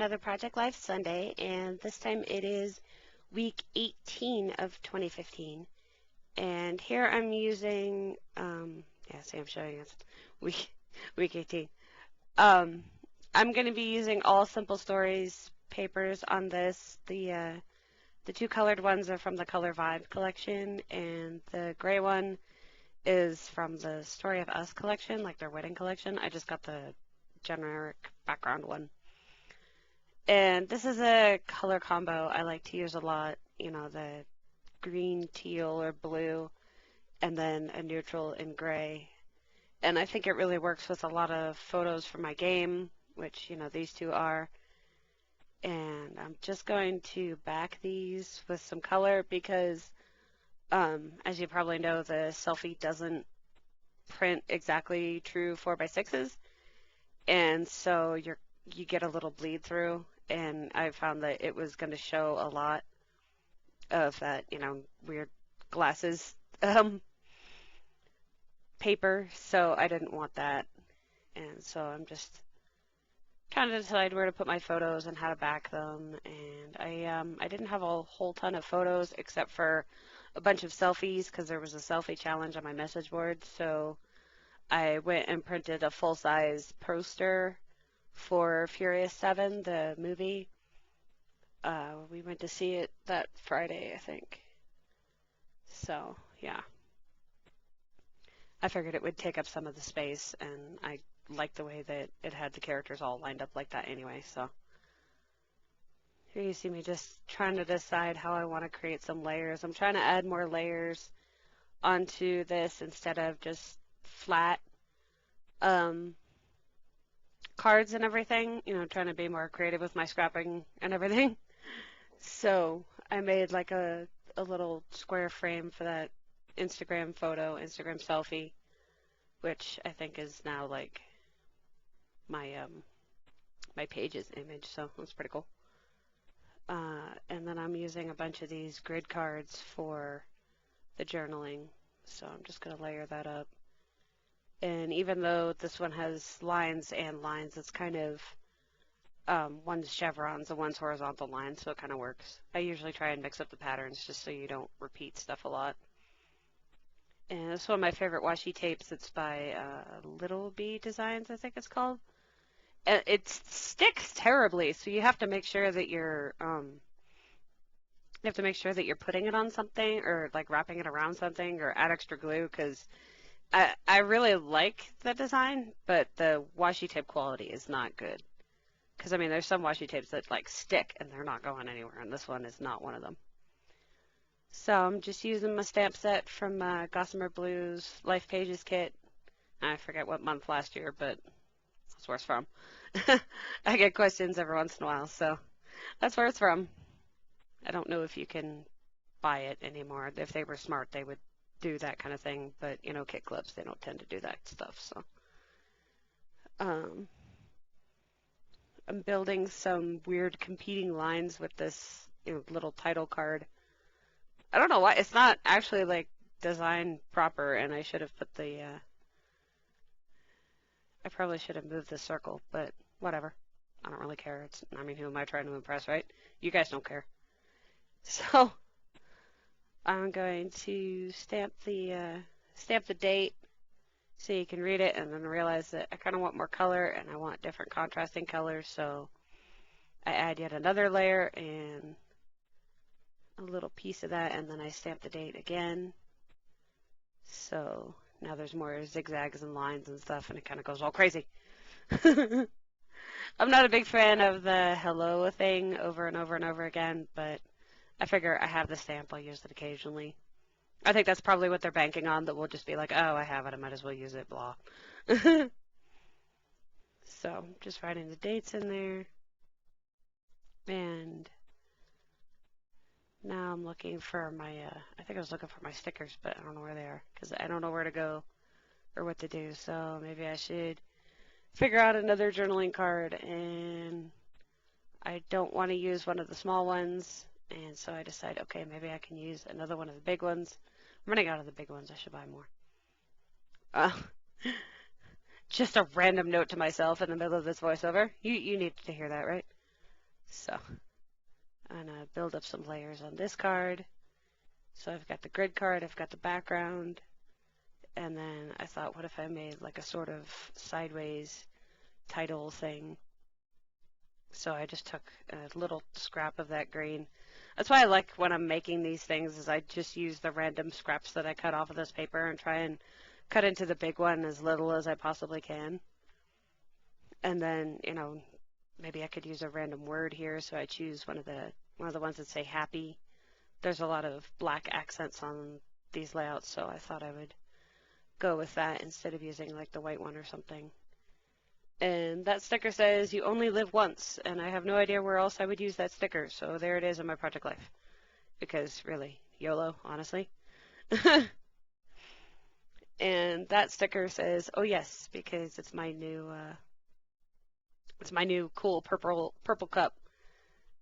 another Project Life Sunday, and this time it is week 18 of 2015. And here I'm using, yeah, see, I'm showing us week, week 18. I'm going to be using all Simple Stories papers on this. The two colored ones are from the Color Vibe collection, and the gray one is from the Story of Us collection, like their wedding collection. I just got the generic background one. And this is a color combo I like to use a lot, you know, the green, teal, or blue, and then a neutral in gray. And I think it really works with a lot of photos for my game, which, you know, these two are. And I'm just going to back these with some color because, as you probably know, the selfie doesn't print exactly true 4x6s. And so you get a little bleed through, and I found that it was going to show a lot of that, you know, weird glasses paper, so I didn't want that. And so I'm just trying to decide where to put my photos and how to back them. And I didn't have a whole ton of photos except for a bunch of selfies because there was a selfie challenge on my message board. So I went and printed a full-size poster for Furious 7, the movie. We went to see it that Friday, I think. So, yeah. I figured it would take up some of the space, and I liked the way that it had the characters all lined up like that anyway, so. Here you see me just trying to decide how I want to create some layers. I'm trying to add more layers onto this instead of just flat cards and everything, you know, trying to be more creative with my scrapping and everything. So I made like a little square frame for that Instagram photo, Instagram selfie, which I think is now like my my page's image, so that's pretty cool. And then I'm using a bunch of these grid cards for the journaling, so I'm just going to layer that up. And even though this one has lines and lines, it's kind of one's chevrons and one's horizontal lines, so it kind of works. I usually try and mix up the patterns just so you don't repeat stuff a lot. And this is one of my favorite washi tapes. It's by Little Bee Designs, I think it's called. And it sticks terribly, so you have to make sure that you're putting it on something or like wrapping it around something or add extra glue because I really like the design, but the washi tape quality is not good. Because, I mean, there's some washi tapes that, like, stick and they're not going anywhere, and this one is not one of them. So I'm just using my stamp set from Gossamer Blues Life Pages kit. I forget what month last year, but that's where it's from. I get questions every once in a while, so that's where it's from. I don't know if you can buy it anymore. If they were smart, they would do that kind of thing, but you know, kit clubs, they don't tend to do that stuff. So I'm building some weird competing lines with this, you know, little title card. I don't know why it's not actually like designed proper, and I should have put the I probably should have moved the circle, but whatever. I don't really care. I mean, who am I trying to impress, right? You guys don't care. So I'm going to stamp the date so you can read it, and then realize that I kind of want more color and I want different contrasting colors, so I add yet another layer and a little piece of that, and then I stamp the date again. So now there's more zigzags and lines and stuff, and it kind of goes all crazy. I'm not a big fan of the hello thing over and over and over again, but I figure I have the stamp, I'll use it occasionally. I think that's probably what they're banking on, that we'll just be like, oh, I have it, I might as well use it, blah. So, just writing the dates in there. And now I'm looking for my, I think I was looking for my stickers, but I don't know where they are, because I don't know where to go or what to do, so maybe I should figure out another journaling card, and I don't want to use one of the small ones, and so I decide, okay, maybe I can use another one of the big ones. I'm running out of the big ones. I should buy more. Just a random note to myself in the middle of this voiceover. You needed to hear that, right? So I'm gonna build up some layers on this card. So I've got the grid card, I've got the background, and then I thought, what if I made like a sort of sideways title thing? So I just took a little scrap of that green. That's why I like when I'm making these things is I just use the random scraps that I cut off of this paper and try and cut into the big one as little as I possibly can. And then, you know, maybe I could use a random word here, so I choose one of the ones that say happy. There's a lot of black accents on these layouts, so I thought I would go with that instead of using like the white one or something. And that sticker says you only live once, and I have no idea where else I would use that sticker, so there it is in my project life. Because really, YOLO, honestly. And that sticker says, "Oh yes," because it's my new cool purple cup.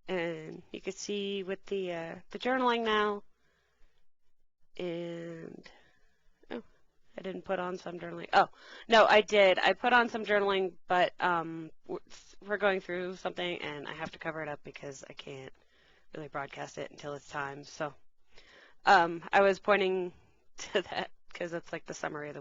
And you can see with the journaling now, and oh, I didn't put on some journaling. Oh, no, I did. I put on some journaling, but we're going through something, and I have to cover it up because I can't really broadcast it until it's time. So I was pointing to that because it's like the summary of the week.